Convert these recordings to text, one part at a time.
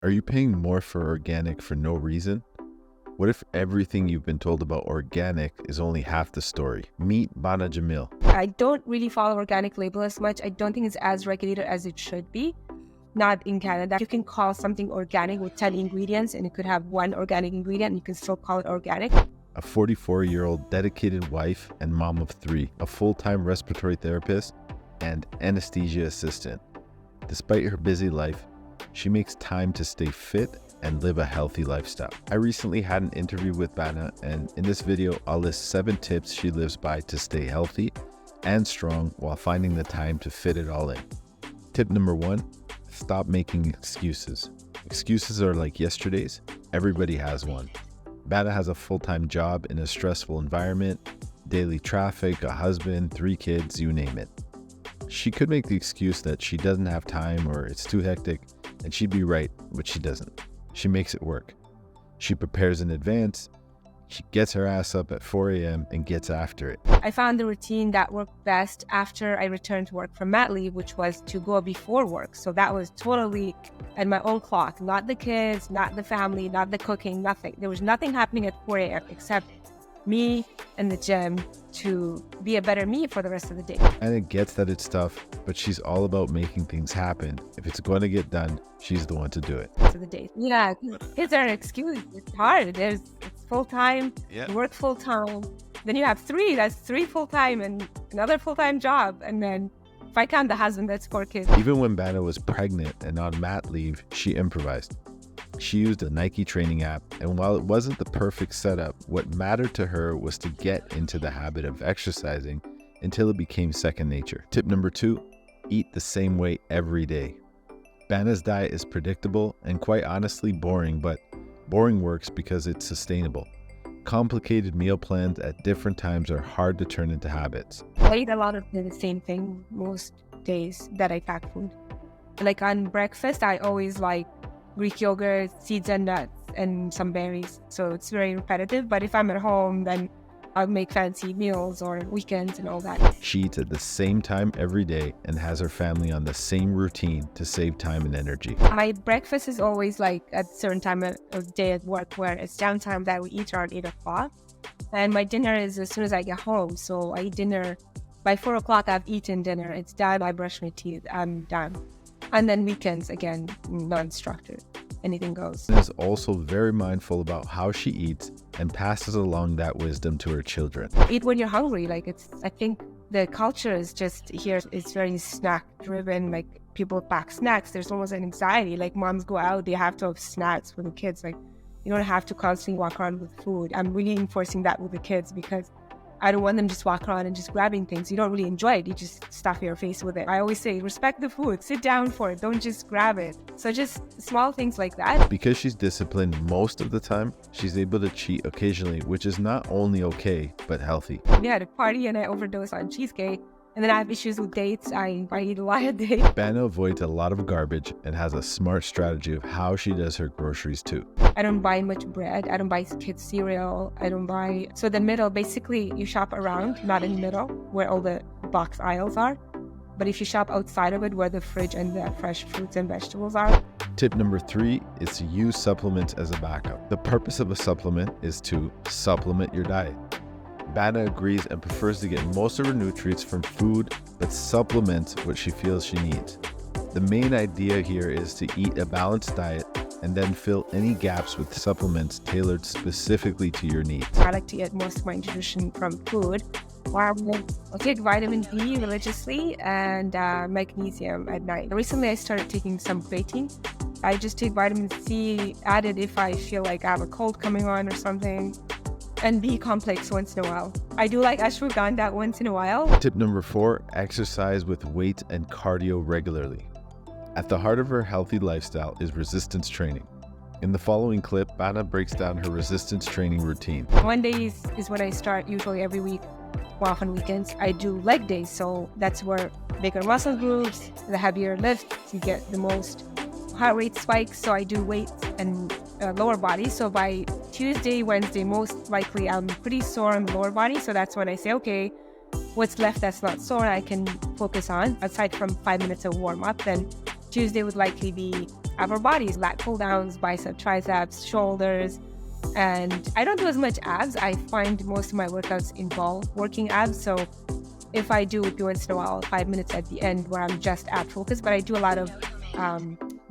Are you paying more for organic for no reason? What if everything you've been told about organic is only half the story? Meet Bana Jamil. I don't really follow organic label as much. I don't think it's as regulated as it should be. Not in Canada. You can call something organic with 10 ingredients and it could have one organic ingredient and you can still call it organic. A 44-year-old dedicated wife and mom of 3, a full-time respiratory therapist, and anesthesia assistant. Despite her busy life, she makes time to stay fit and live a healthy lifestyle. I recently had an interview with Bana, and in this video, I'll list 7 tips she lives by to stay healthy and strong while finding the time to fit it all in. Tip number 1, stop making excuses. Excuses are like yesterday's. Everybody has one. Bana has a full-time job in a stressful environment, daily traffic, a husband, 3 kids, you name it. She could make the excuse that she doesn't have time or it's too hectic, and she'd be right, but she doesn't. She makes it work. She prepares in advance. She gets her ass up at 4 a.m. and gets after it. I found the routine that worked best after I returned to work from mat leave, which was to go before work. So that was totally at my own clock, not the kids, not the family, not the cooking, nothing. There was nothing happening at 4 a.m. except me and the gym to be a better me for the rest of the day. And it gets that it's tough, but she's all about making things happen. If it's going to get done, she's the one to do it. To the day. Yeah, kids are an excuse. It's hard. It's full-time, you work full-time. Then you have 3, that's 3 full-time and another full-time job. And then if I count the husband, that's 4 kids. Even when Bana was pregnant and on mat leave, she improvised. She used a Nike training app, and while it wasn't the perfect setup, what mattered to her was to get into the habit of exercising until it became second nature. Tip number 2, eat the same way every day. Bana's diet is predictable and quite honestly boring, but boring works because it's sustainable. Complicated meal plans at different times are hard to turn into habits. I eat a lot of the same thing most days that I pack food. Like on breakfast, I always like Greek yogurt, seeds and nuts, and some berries. So it's very repetitive. But if I'm at home, then I'll make fancy meals or weekends and all that. She eats at the same time every day and has her family on the same routine to save time and energy. My breakfast is always like at a certain time of day at work where it's downtime that we eat around 8 o'clock. And my dinner is as soon as I get home. So I eat dinner by 4 o'clock. I've eaten dinner. It's done. I brush my teeth. I'm done. And then weekends, again, non-structured. Anything goes. She is also very mindful about how she eats and passes along that wisdom to her children. Eat when you're hungry. I think the culture is just here, it's very snack driven. Like people pack snacks. There's almost an anxiety. Like moms go out, they have to have snacks for the kids. Like you don't have to constantly walk around with food. I'm really enforcing that with the kids because I don't want them just walk around and just grabbing things. You don't really enjoy it. You just stuff your face with it. I always say, respect the food. Sit down for it. Don't just grab it. So just small things like that. Because she's disciplined most of the time, she's able to cheat occasionally, which is not only okay, but healthy. We had a party and I overdosed on cheesecake. And then I have issues with dates. I eat a lot of dates. Bana avoids a lot of garbage and has a smart strategy of how she does her groceries too. I don't buy much bread. I don't buy kids cereal. I don't buy... So the middle, basically you shop around, not in the middle where all the box aisles are. But if you shop outside of it where the fridge and the fresh fruits and vegetables are. Tip number 3 is to use supplements as a backup. The purpose of a supplement is to supplement your diet. Bana agrees and prefers to get most of her nutrients from food, but supplements what she feels she needs. The main idea here is to eat a balanced diet and then fill any gaps with supplements tailored specifically to your needs. I like to get most of my nutrition from food. I'll take vitamin D religiously and magnesium at night. Recently, I started taking some creatine. I just take vitamin C added if I feel like I have a cold coming on or something. And B complex once in a while. I do like ashwagandha once in a while. Tip number 4, exercise with weight and cardio regularly. At the heart of her healthy lifestyle is resistance training. In the following clip, Bana breaks down her resistance training routine. Mondays is when I start, usually every week, well, on weekends. I do leg days, so that's where bigger muscle groups, the heavier lifts, you get the most heart rate spikes. So I do weights and lower body. So by Tuesday, Wednesday, most likely I'm pretty sore on the lower body. So that's when I say, okay, what's left that's not sore I can focus on, aside from 5 minutes of warm up. Then Tuesday would likely be upper bodies, lat pull downs, bicep, triceps, shoulders. And I don't do as much abs. I find most of my workouts involve working abs. So if I do once in a while, 5 minutes at the end where I'm just ab focused, but I do a lot of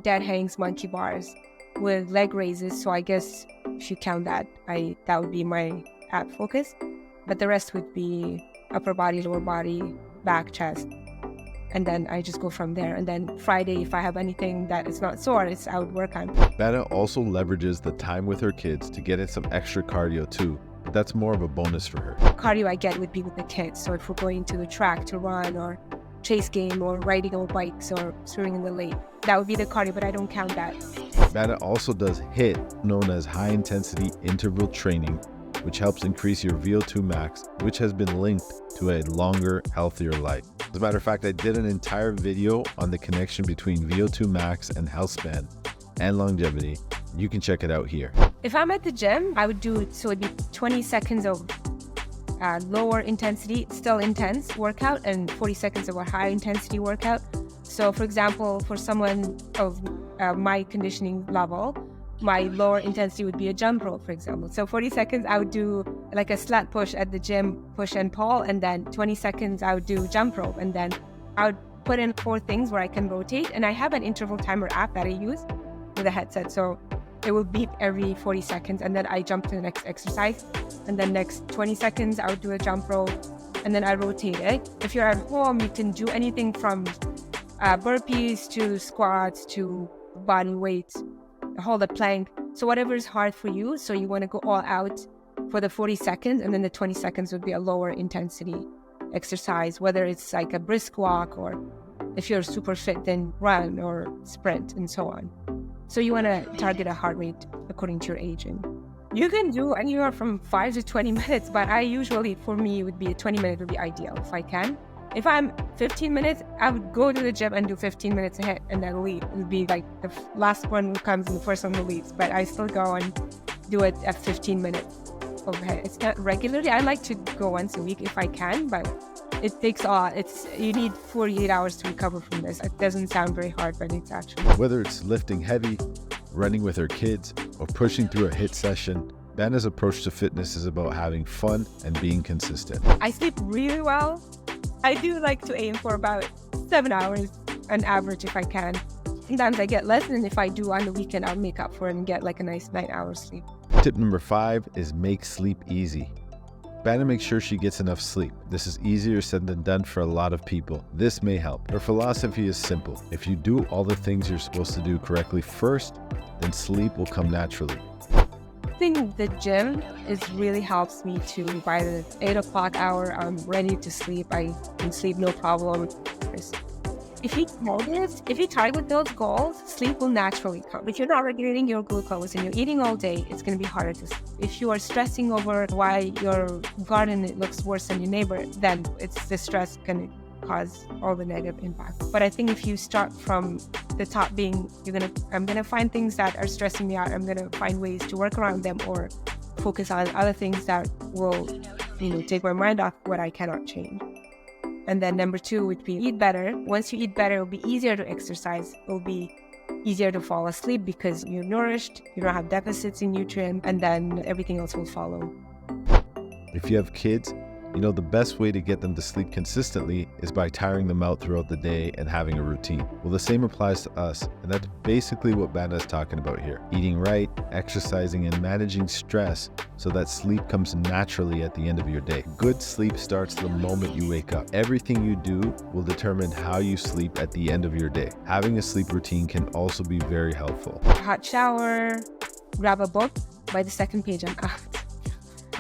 dead hangs, monkey bars with leg raises. So I guess if you count that, that would be my ab focus. But the rest would be upper body, lower body, back, chest. And then I just go from there. And then Friday, if I have anything that is not sore, I would work on. Bana also leverages the time with her kids to get in some extra cardio too, but that's more of a bonus for her. Cardio I get would be with the kids. So if we're going to the track to run or chase game or riding on bikes or swimming in the lake, that would be the cardio, but I don't count that. Bana also does HIIT, known as high intensity interval training, which helps increase your VO2 max, which has been linked to a longer, healthier life. As a matter of fact, I did an entire video on the connection between VO2 max and health span and longevity. You can check it out here. If I'm at the gym, I would do, so it'd be 20 seconds of lower intensity, still intense workout, and 40 seconds of a high intensity workout. So for example, for someone of my conditioning level, my lower intensity would be a jump rope, for example. So 40 seconds, I would do like a slat push at the gym, push and pull, and then 20 seconds, I would do jump rope. And then I would put in 4 things where I can rotate. And I have an interval timer app that I use with a headset. So it will beep every 40 seconds. And then I jump to the next exercise. And then next 20 seconds, I would do a jump rope. And then I rotate it. If you're at home, you can do anything from burpees to squats to body weight, hold a plank. So whatever is hard for you. So you want to go all out for the 40 seconds, and then the 20 seconds would be a lower intensity exercise, whether it's like a brisk walk, or if you're super fit, then run or sprint and so on. So you want to target a heart rate according to your age. And you can do anywhere from 5 to 20 minutes, but I usually, for me, it would be a 20 minute would be ideal if I can. If I'm 15 minutes, I would go to the gym and do 15 minutes a hit and then leave. It would be like the last one who comes and the first one who leaves. But I still go and do it at 15 minutes of hit. It's not regularly. I like to go once a week if I can, but it takes you need 48 hours to recover from this. It doesn't sound very hard, but it's actually. Whether it's lifting heavy, running with her kids, or pushing through a HIIT session, Bana's approach to fitness is about having fun and being consistent. I sleep really well. I do like to aim for about 7 hours on average if I can. Sometimes I get less, and if I do on the weekend, I'll make up for it and get like a nice 9 hours sleep. Tip number 5 is make sleep easy. Bana makes sure she gets enough sleep. This is easier said than done for a lot of people. This may help. Her philosophy is simple. If you do all the things you're supposed to do correctly first, then sleep will come naturally. I think the gym really helps me to, by the 8 o'clock hour, I'm ready to sleep. I can sleep no problem. If you target those goals, sleep will naturally come. If you're not regulating your glucose and you're eating all day, it's going to be harder to sleep. If you are stressing over why your garden looks worse than your neighbor, then it's the stress going to cause all the negative impact. But I think if you start from the top being, I'm going to find things that are stressing me out. I'm going to find ways to work around them or focus on other things that will, take my mind off what I cannot change. And then number 2 would be eat better. Once you eat better, it'll be easier to exercise. It'll be easier to fall asleep because you're nourished, you don't have deficits in nutrients, and then everything else will follow. If you have kids, the best way to get them to sleep consistently is by tiring them out throughout the day and having a routine. Well, the same applies to us, and that's basically what Bana is talking about here. Eating right, exercising, and managing stress so that sleep comes naturally at the end of your day. Good sleep starts the moment you wake up. Everything you do will determine how you sleep at the end of your day. Having a sleep routine can also be very helpful. Hot shower, grab a book. By the second page, I'm out.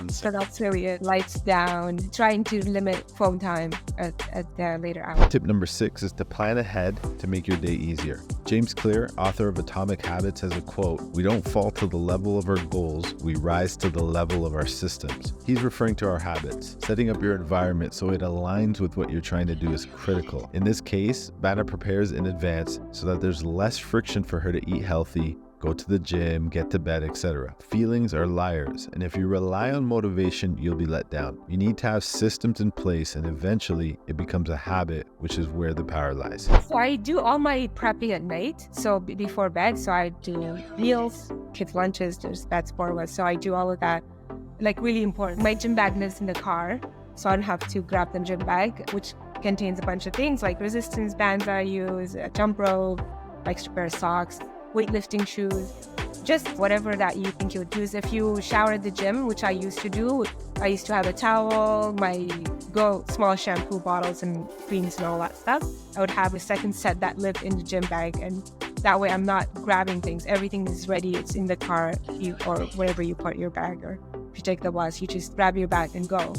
So that's really it. Lights down, trying to limit phone time at the later hours. Tip number 6 is to plan ahead to make your day easier. James Clear, author of Atomic Habits, has a quote, "We don't fall to the level of our goals, we rise to the level of our systems." He's referring to our habits. Setting up your environment so it aligns with what you're trying to do is critical. In this case, Bana prepares in advance so that there's less friction for her to eat healthy go to the gym, get to bed, etc. Feelings are liars, and if you rely on motivation, you'll be let down. You need to have systems in place, and eventually it becomes a habit, which is where the power lies. So I do all my prepping at night, so before bed. So I do meals, kids' lunches, that's for us. So I do all of that, like really important. My gym bag lives in the car, so I don't have to grab the gym bag, which contains a bunch of things like resistance bands I use, a jump rope, extra pair of socks, weightlifting shoes, just whatever that you think you would use. If you shower at the gym, which I used to do, I used to have a towel, my small shampoo bottles and creams and all that stuff. I would have a second set that lived in the gym bag, and that way I'm not grabbing things. Everything is ready. It's in the car, or wherever you put your bag, or if you take the bus, you just grab your bag and go.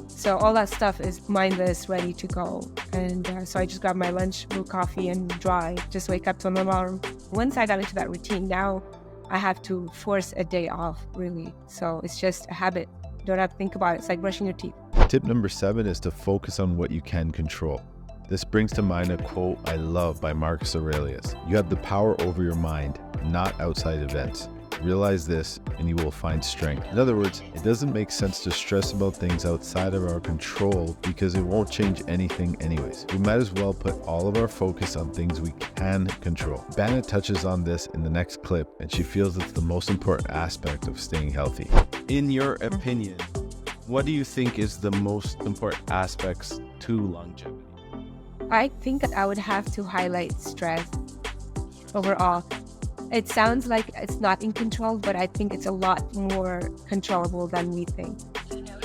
So all that stuff is mindless, ready to go. And so I just grab my lunch, brew coffee, and drive. Just wake up to an alarm. Once I got into that routine, now I have to force a day off, really. So it's just a habit. Don't have to think about it. It's like brushing your teeth. Tip number 7 is to focus on what you can control. This brings to mind a quote I love by Marcus Aurelius. You have the power over your mind, not outside events. Realize this and you will find strength. In other words, it doesn't make sense to stress about things outside of our control because it won't change anything anyways. We might as well put all of our focus on things we can control. Bana touches on this in the next clip, and she feels it's the most important aspect of staying healthy. In your opinion, what do you think is the most important aspects to longevity? I think that I would have to highlight stress overall. It sounds like it's not in control, but I think it's a lot more controllable than we think.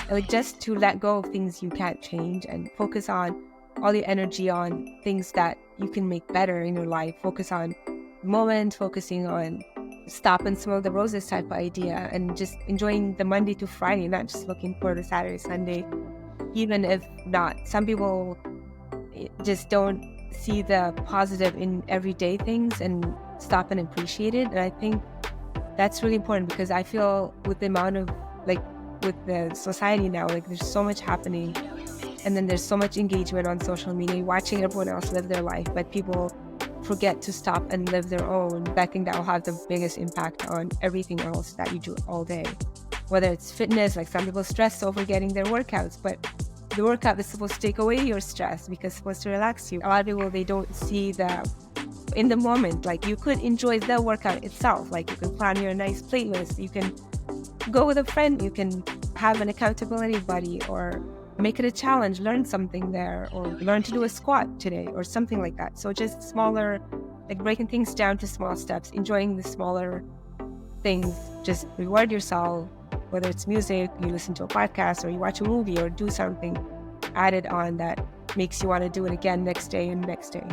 Like just to let go of things you can't change and focus on all your energy on things that you can make better in your life. Focus on the moment, focusing on stop and smell the roses type of idea, and just enjoying the Monday to Friday, not just looking for the Saturday, Sunday, even if not. Some people just don't see the positive in everyday things and stop and appreciate it. And I think that's really important, because I feel with the amount of with the society now, there's so much happening, and then there's so much engagement on social media, watching everyone else live their life, but people forget to stop and live their own. I think that will have the biggest impact on everything else that you do all day, whether it's fitness. Like some people stress over getting their workouts, but the workout is supposed to take away your stress because it's supposed to relax you. A lot of people, they don't see in the moment. Like you could enjoy the workout itself. Like you can plan your nice playlist. You can go with a friend. You can have an accountability buddy, or make it a challenge, learn something there, or learn to do a squat today or something like that. So just smaller, like breaking things down to small steps, enjoying the smaller things. Just reward yourself, whether it's music, you listen to a podcast, or you watch a movie, or do something added on that makes you want to do it again next day and next day.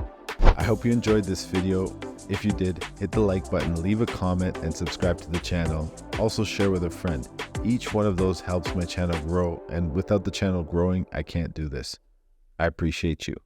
I hope you enjoyed this video. If you did, hit the like button, leave a comment, and subscribe to the channel. Also share with a friend. Each one of those helps my channel grow, and without the channel growing, I can't do this. I appreciate you.